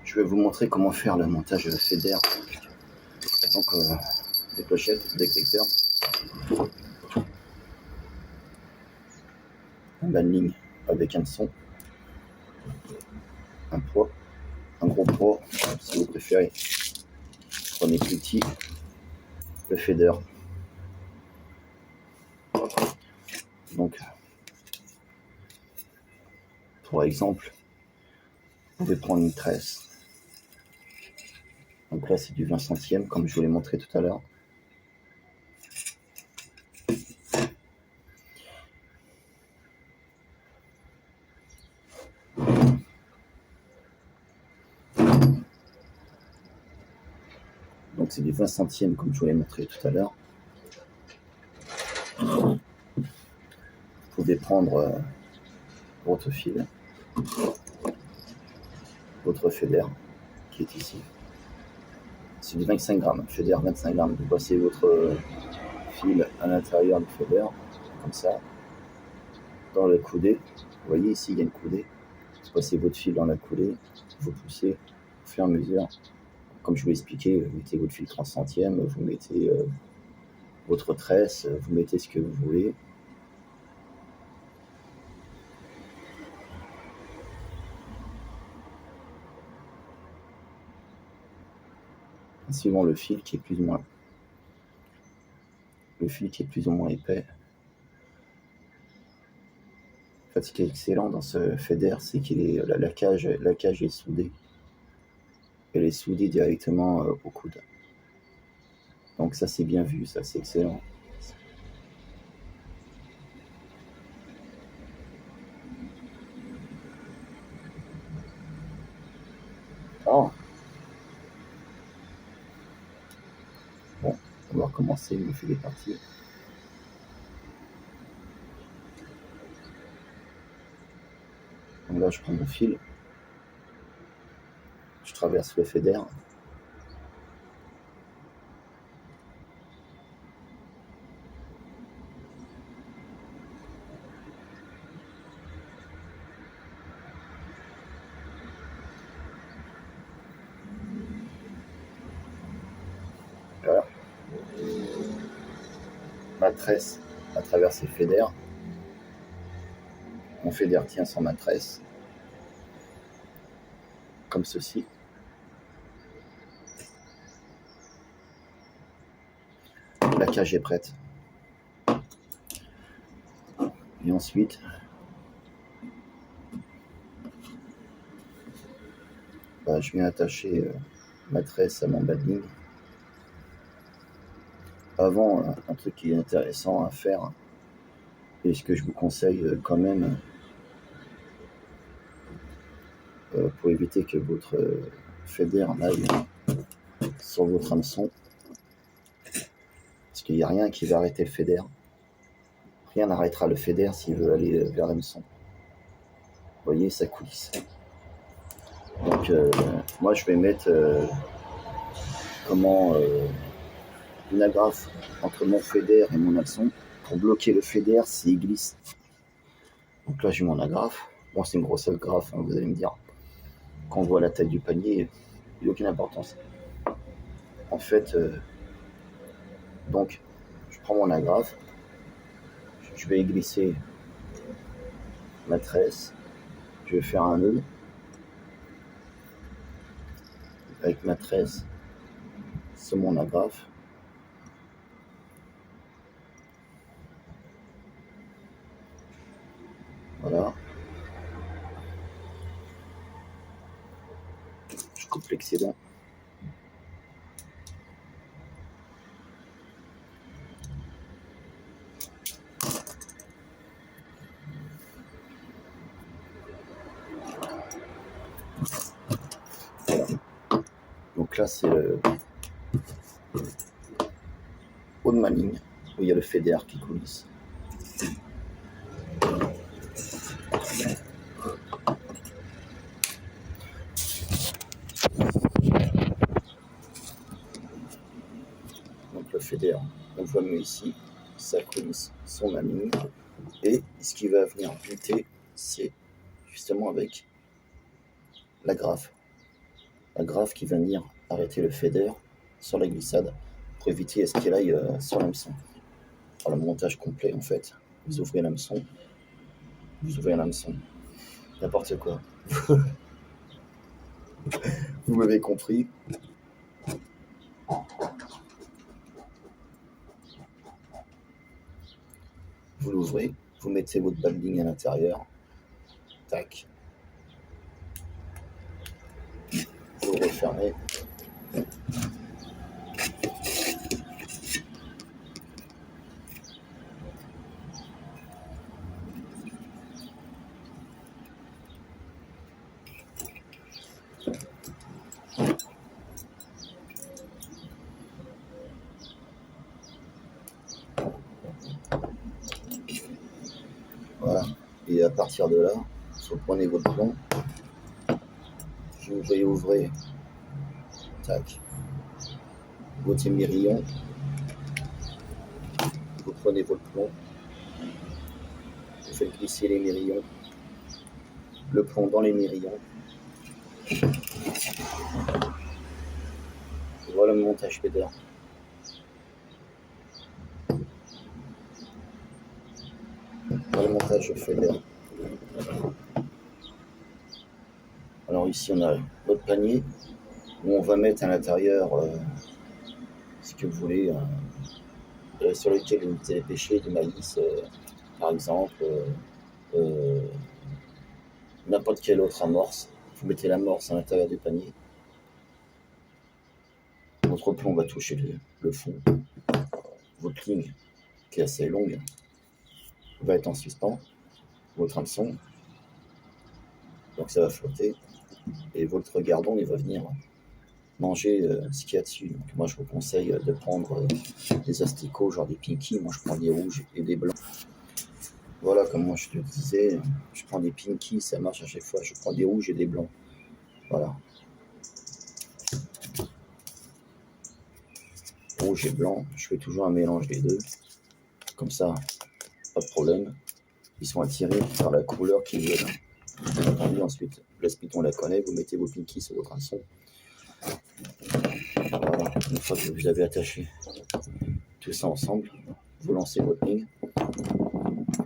Je vais vous montrer comment faire le montage FEDER. Donc des clochettes, détecteurs, un bas de ligne avec un son, un poids, un gros poids si vous préférez. Prenez plus petit, le FEDER. Donc pour exemple, vous pouvez prendre une tresse. Donc là c'est du 20 centièmes comme je vous l'ai montré tout à l'heure. Donc c'est du 20 centièmes comme je vous l'ai montré tout à l'heure. Vous pouvez prendre votre fil, votre FEDER qui est ici. C'est du 25 grammes, FEDER 25 grammes. Vous passez votre fil à l'intérieur du FEDER, comme ça, dans le coudé. Vous voyez ici, il y a une coudée. Vous passez votre fil dans la coudée, vous poussez au fur et à mesure. Comme je vous l'ai expliqué, vous mettez votre fil 30 centièmes, vous mettez votre tresse, vous mettez ce que vous voulez. Suivant le fil qui est plus ou moins épais. En fait, ce qui est excellent dans ce FEDER, c'est qu'il est la cage est soudée. Elle est soudée directement au coude. Donc ça c'est bien vu, ça c'est excellent. Oh. Bon, on va recommencer, il me fait des parties. Donc là je prends mon fil, je traverse le FEDER. Voilà. Ma tresse à travers le FEDER. Mon FEDER tient sur ma tresse, comme ceci. La cage est prête. Et ensuite, je viens attacher ma tresse à mon bas de ligne. Avant, un truc qui est intéressant à faire, et ce que je vous conseille quand même, pour éviter que votre FEDER aille sur votre hameçon, parce qu'il n'y a rien qui va arrêter le FEDER. Rien n'arrêtera le FEDER s'il veut aller vers l'hameçon. Vous voyez, ça coulisse. Donc moi je vais mettre une agrafe entre mon FEDER et mon hameçon pour bloquer le FEDER s'il glisse. Donc là j'ai mon agrafe. Bon, c'est une grosse agrafe, hein, vous allez me dire. Quand on voit la taille du panier, il n'y a aucune importance. En fait, donc je prends mon agrafe, je vais y glisser ma tresse, je vais faire un nœud avec ma tresse sur mon agrafe. Voilà. Je coupe l'excédent. Voilà. Donc là c'est le haut de ma ligne où il y a le FEDER qui coulisse. Donc le FEDER, on le voit mieux ici, ça coulisse sur ma ligne. Et ce qui va venir buter, c'est justement avec l'agrafe. la grave qui va venir arrêter le fader sur la glissade pour éviter à ce qu'il aille sur l'hameçon. Alors, le montage complet, en fait, vous ouvrez l'hameçon, n'importe quoi. Vous m'avez compris. Vous l'ouvrez, vous mettez votre balding à l'intérieur, tac, vous le refermez. Voilà, et à partir de là, vous prenez votre plomb, vous réouvrez, tac, votre émirillon, vous prenez votre plomb, vous faites glisser l'émirillon, le plomb dans l'émirillon. Voilà le montage fader. Voilà le montage fader. Alors ici on a notre panier où on va mettre à l'intérieur ce que vous voulez, sur lequel vous allez pêcher du maïs, par exemple, n'importe quelle autre amorce. Vous mettez l'amorce à l'intérieur du panier. Votre plomb va toucher le fond. Votre ligne, qui est assez longue, va être en suspens. Votre hameçon, donc ça va flotter. Et votre gardon, il va venir manger ce qu'il y a dessus. Donc moi, je vous conseille de prendre des asticots, genre des pinky. Moi, je prends des rouges et des blancs. Voilà, comme moi je te disais, je prends des pinky, ça marche à chaque fois. Je prends des rouges et des blancs. Voilà. Rouge et blanc, je fais toujours un mélange des deux. Comme ça, pas de problème. Ils sont attirés par la couleur qu'ils veulent. Bien entendu, ensuite, la spit, on la connaît. Vous mettez vos pinky sur votre hameçon. Voilà, une fois que vous avez attaché tout ça ensemble, vous lancez votre ligne.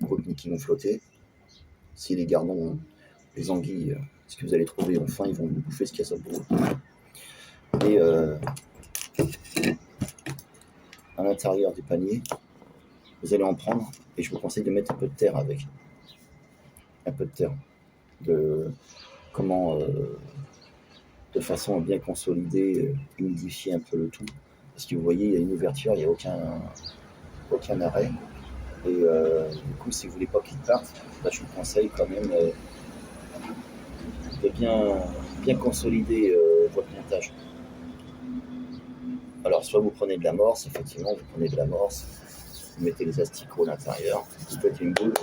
Vos pinky vont flotter. Si les gardons, les anguilles, ce que vous allez trouver ont faim, ils vont bouffer ce qu'il y a sur le bout. Et à l'intérieur du panier, vous allez en prendre, et je vous conseille de mettre un peu de terre avec. Un peu de terre. De façon à bien consolider, humidifier un peu le tout. Parce que vous voyez, il y a une ouverture, il n'y a aucun arrêt. Et du coup, si vous voulez pas qu'il parte, là, je vous conseille quand même de bien consolider votre montage. Alors, soit vous prenez de l'amorce, effectivement, vous prenez de l'amorce, vous mettez les asticots à l'intérieur, vous faites une boule,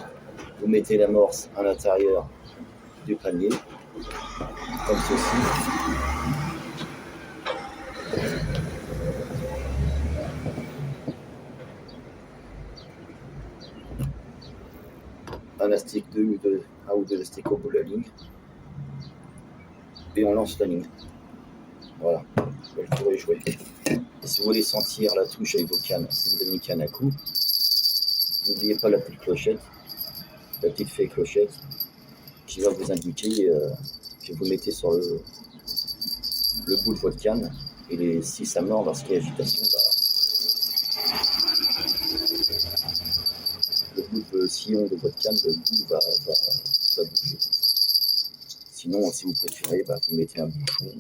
vous mettez l'amorce à l'intérieur du panier, comme ceci. Un astic, un ou deux asticots au bout de la ligne, et on lance la ligne. Voilà, le tour est joué. Et si vous voulez sentir la touche avec vos cannes, si vous avez une canne à coups, n'oubliez pas la petite clochette, la petite fée clochette, qui va vous indiquer que vous mettez sur le bout de votre canne, et si ça mord lorsqu'il y a agitation, le bout de sillon de votre canne, le bout va bouger. Sinon, si vous préférez, vous mettez un bouchon.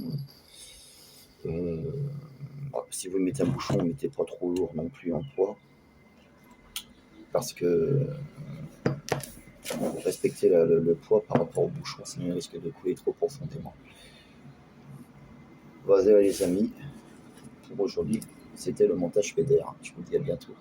Si vous mettez un bouchon, ne mettez pas trop lourd non plus en poids, parce que respecter le poids par rapport au bouchon, sinon il risque de couler trop profondément. Voilà les amis, pour aujourd'hui, c'était le montage fader. Je vous dis à bientôt.